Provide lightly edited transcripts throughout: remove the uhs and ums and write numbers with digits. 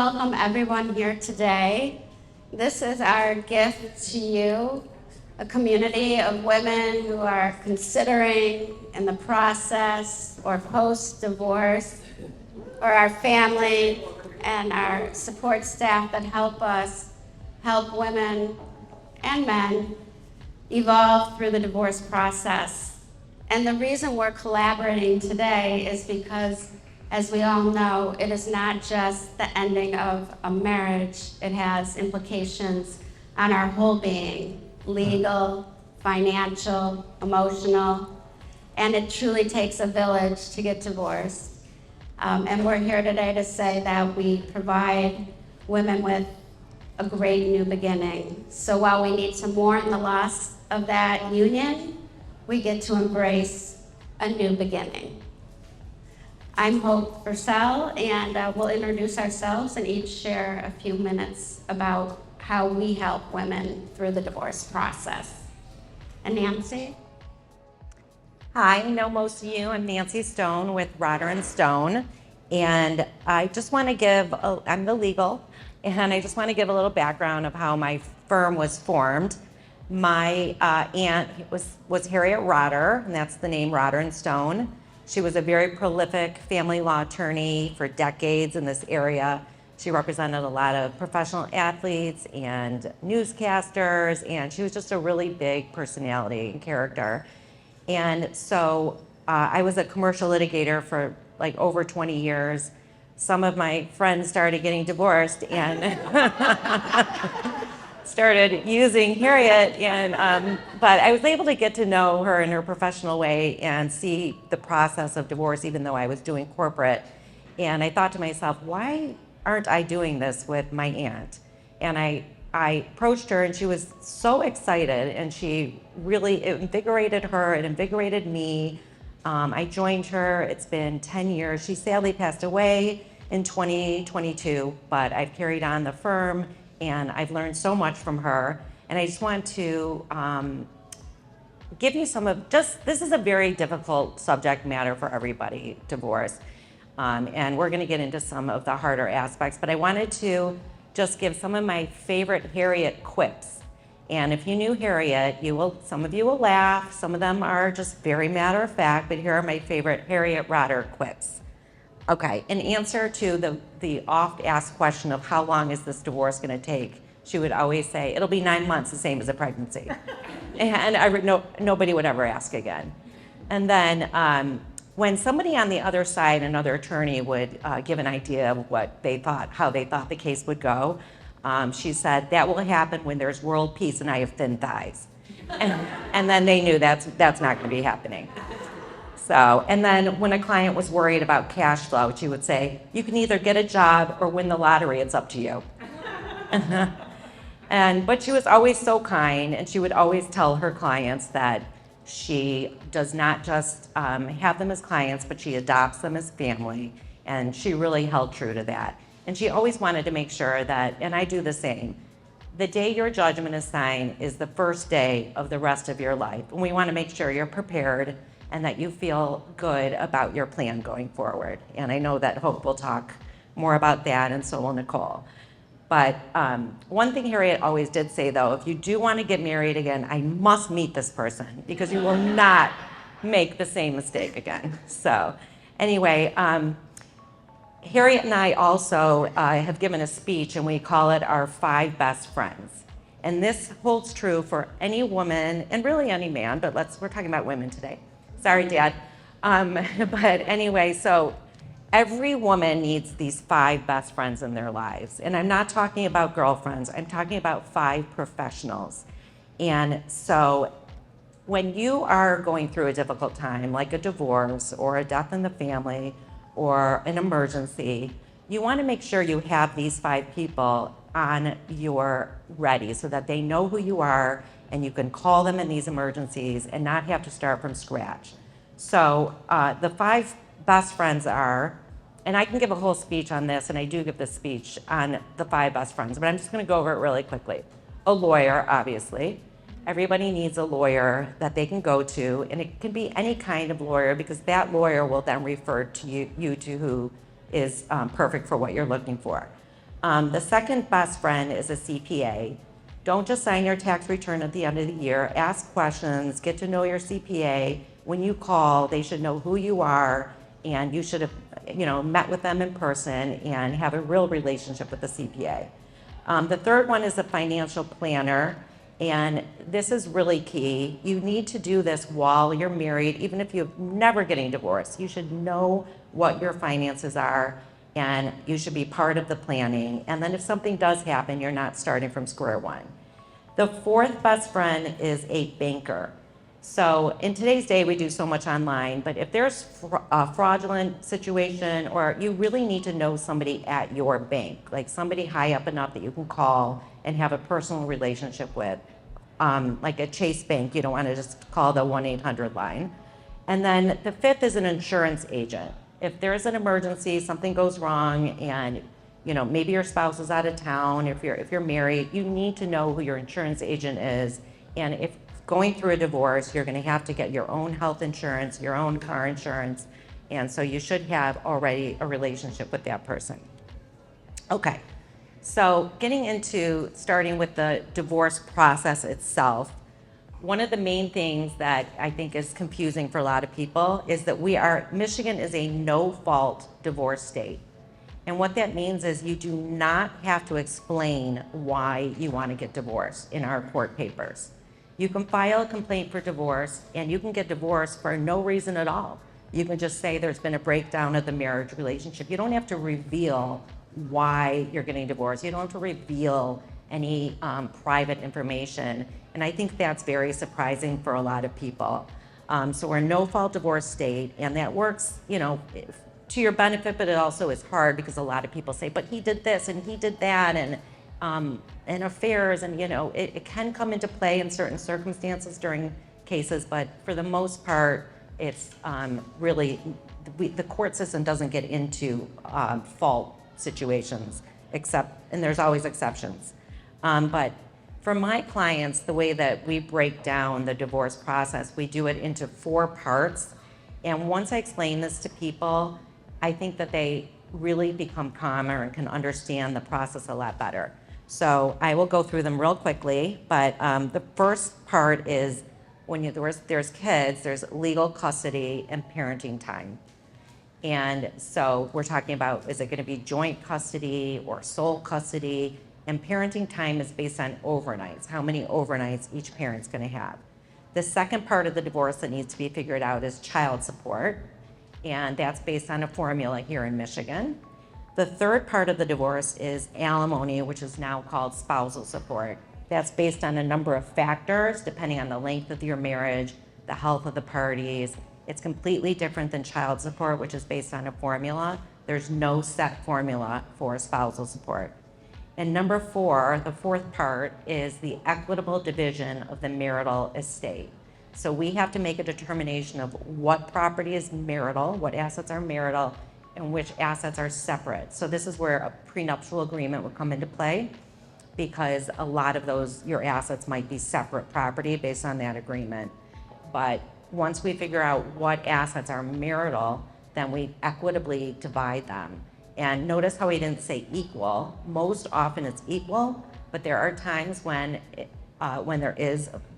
welcome everyone here today. This is our gift to you, a community of women who are considering in the process or post-divorce, or our family and our support staff that help us help women and men evolve through the divorce process. And the reason we're collaborating today is because, as we all know, it is not just the ending of a marriage. It has implications on our whole being, legal, financial, emotional, and it truly takes a village to get divorced. And we're here today to say that we provide women with a great new beginning. So while we need to mourn the loss of that union, we get to embrace a new beginning. I'm Hope Purcell, and we'll introduce ourselves and each share a few minutes about how we help women through the divorce process. And Nancy? Hi, I know most of you. I'm Nancy Stone with Rotter and Stone, and I just want to give, I'm the legal, and I just want to give a little background of how my firm was formed. My aunt was Harriet Rotter, and that's the name, Rotter and Stone. She was a very prolific family law attorney for decades in this area. She represented a lot of professional athletes and newscasters, and she was just a really big personality and character. And so I was a commercial litigator for like over 20 years. Some of my friends started getting divorced and started using Harriet, but I was able to get to know her in her professional way and see the process of divorce, even though I was doing corporate. And I thought to myself, why aren't I doing this with my aunt? And I approached her, and she was so excited, and she really, it invigorated her, it invigorated me. I joined her. It's been 10 years. She sadly passed away in 2022, but I've carried on the firm, and I've learned so much from her. And I just want to give you some of this is a very difficult subject matter for everybody, divorce. And we're gonna get into some of the harder aspects, but I wanted to just give some of my favorite Harriet quips. And if you knew Harriet, some of you will laugh, some of them are just very matter of fact, but here are my favorite Harriet Rotter quips. Okay, in answer to the oft asked question of how long is this divorce gonna take, she would always say, it'll be 9 months, the same as a pregnancy. And nobody would ever ask again. And then when somebody on the other side, another attorney, would give an idea of how they thought the case would go, she said, that will happen when there's world peace and I have thin thighs. And then they knew that's not gonna be happening. So, and then when a client was worried about cash flow, she would say, you can either get a job or win the lottery, it's up to you. But she was always so kind, and she would always tell her clients that she does not just have them as clients, but she adopts them as family, and she really held true to that. And she always wanted to make sure that, and I do the same, the day your judgment is signed is the first day of the rest of your life. And we want to make sure you're prepared and that you feel good about your plan going forward. And I know that Hope will talk more about that, and so will Nicole. But one thing Harriet always did say, though, if you do want to get married again, I must meet this person because you will not make the same mistake again. So anyway, Harriet and I also have given a speech, and we call it our 5 best friends. And this holds true for any woman, and really any man, but we're talking about women today. Sorry, Dad. But anyway, so every woman needs these 5 best friends in their lives. And I'm not talking about girlfriends, I'm talking about 5 professionals. And so when you are going through a difficult time, like a divorce or a death in the family or an emergency, you want to make sure you have these 5 people on your ready so that they know who you are and you can call them in these emergencies and not have to start from scratch. So the 5 best friends are, and I can give a whole speech on this, and I do give this speech on the 5 best friends, but I'm just gonna go over it really quickly. A lawyer, obviously. Everybody needs a lawyer that they can go to, and it can be any kind of lawyer because that lawyer will then refer to you to who is perfect for what you're looking for. The second best friend is a CPA. Don't just sign your tax return at the end of the year. Ask questions, get to know your CPA. When you call, they should know who you are, and you should have, met with them in person and have a real relationship with the CPA. The third one is a financial planner, and this is really key. You need to do this while you're married, even if you're never getting divorced. You should know what your finances are, and you should be part of the planning. And then if something does happen, you're not starting from square one. The fourth best friend is a banker. So in today's day, we do so much online, but if there's a fraudulent situation, or you really need to know somebody at your bank, like somebody high up enough that you can call and have a personal relationship with, like a Chase Bank, you don't want to just call the 1-800 line. And then the fifth is an insurance agent. If there's an emergency, something goes wrong, and maybe your spouse is out of town, if you're married, you need to know who your insurance agent is. And if going through a divorce, you're going to have to get your own health insurance, your own car insurance, and so you should have already a relationship with that person. Okay, so getting into starting with the divorce process itself, one of the main things that I think is confusing for a lot of people is that Michigan is a no-fault divorce state. And what that means is you do not have to explain why you want to get divorced in our court papers. You can file a complaint for divorce, and you can get divorced for no reason at all. You can just say there's been a breakdown of the marriage relationship. You don't have to reveal why you're getting divorced. You don't have to reveal any private information. And I think that's very surprising for a lot of people. So we're a no-fault divorce state, and that works, to your benefit, but it also is hard because a lot of people say, but he did this and he did that, and affairs, and it can come into play in certain circumstances during cases, but for the most part, it's really, the court system doesn't get into fault situations, and there's always exceptions. But for my clients, the way that we break down the divorce process, we do it into 4 parts. And once I explain this to people, I think that they really become calmer and can understand the process a lot better. So I will go through them real quickly, but the first part is when there's kids, there's legal custody and parenting time. And so we're talking about, is it going to be joint custody or sole custody? And parenting time is based on overnights, how many overnights each parent's going to have. The second part of the divorce that needs to be figured out is child support, and that's based on a formula here in Michigan. The third part of the divorce is alimony, which is now called spousal support. That's based on a number of factors, depending on the length of your marriage, the health of the parties. It's completely different than child support, which is based on a formula. There's no set formula for spousal support. And number 4, the fourth part, is the equitable division of the marital estate. So we have to make a determination of what property is marital, what assets are marital, and which assets are separate. So this is where a prenuptial agreement would come into play, because a lot of your assets might be separate property based on that agreement. But once we figure out what assets are marital, then we equitably divide them. And notice how he didn't say equal. Most often it's equal, but there are times when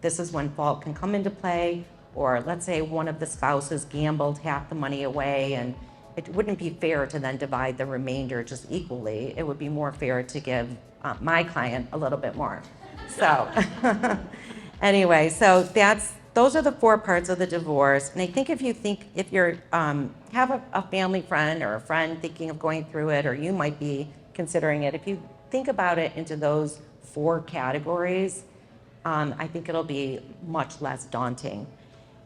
this is when fault can come into play, or let's say one of the spouses gambled half the money away, and it wouldn't be fair to then divide the remainder just equally. It would be more fair to give my client a little bit more. So anyway, so those are the 4 parts of the divorce. And I think if you're have a family friend or a friend thinking of going through it, or you might be considering it, if you think about it into those 4 categories, I think it'll be much less daunting.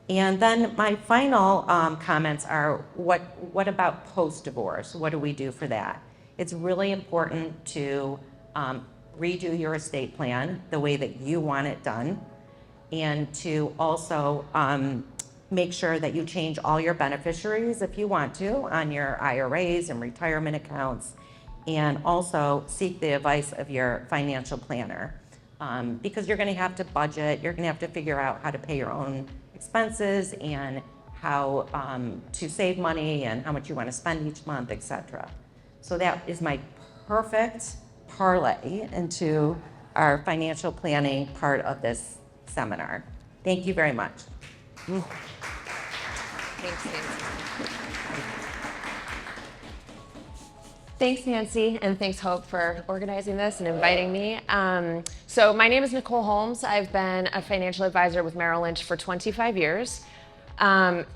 And then my final comments are, what about post-divorce? What do we do for that? It's really important to redo your estate plan the way that you want it done, and to also make sure that you change all your beneficiaries if you want to on your IRAs and retirement accounts, and also seek the advice of your financial planner, because you're going to have to budget, you're going to have to figure out how to pay your own expenses, and how to save money, and how much you want to spend each month, etc. So that is my perfect parlay into our financial planning part of this seminar. Thank you very much. Thanks, Nancy. Thanks, Nancy, and thanks, Hope, for organizing this and inviting me. So my name is Nicole Holmes. I've been a financial advisor with Merrill Lynch for 25 years. And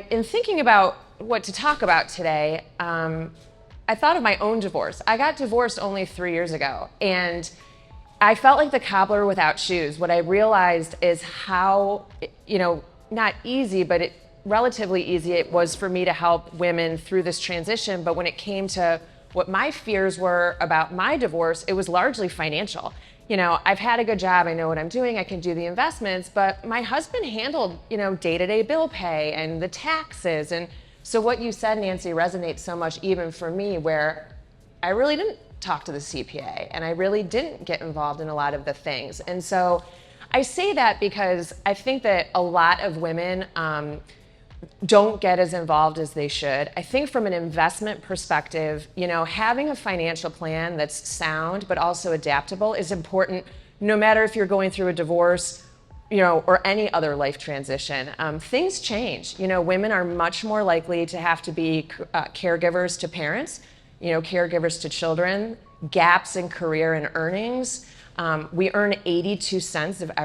in thinking about what to talk about today, I thought of my own divorce. I got divorced only 3 years ago, and I felt like the cobbler without shoes. What I realized is how, not easy, but relatively easy it was for me to help women through this transition. But when it came to what my fears were about my divorce, it was largely financial. I've had a good job, I know what I'm doing, I can do the investments, but my husband handled, day-to-day bill pay and the taxes. And so what you said, Nancy, resonates so much even for me, where I really didn't talk to the CPA and I really didn't get involved in a lot of the things. And so I say that because I think that a lot of women don't get as involved as they should. I think from an investment perspective, having a financial plan that's sound but also adaptable is important, no matter if you're going through a divorce, or any other life transition. Things change. Women are much more likely to have to be caregivers to parents, caregivers to children, gaps in career and earnings. We earn 82 cents of every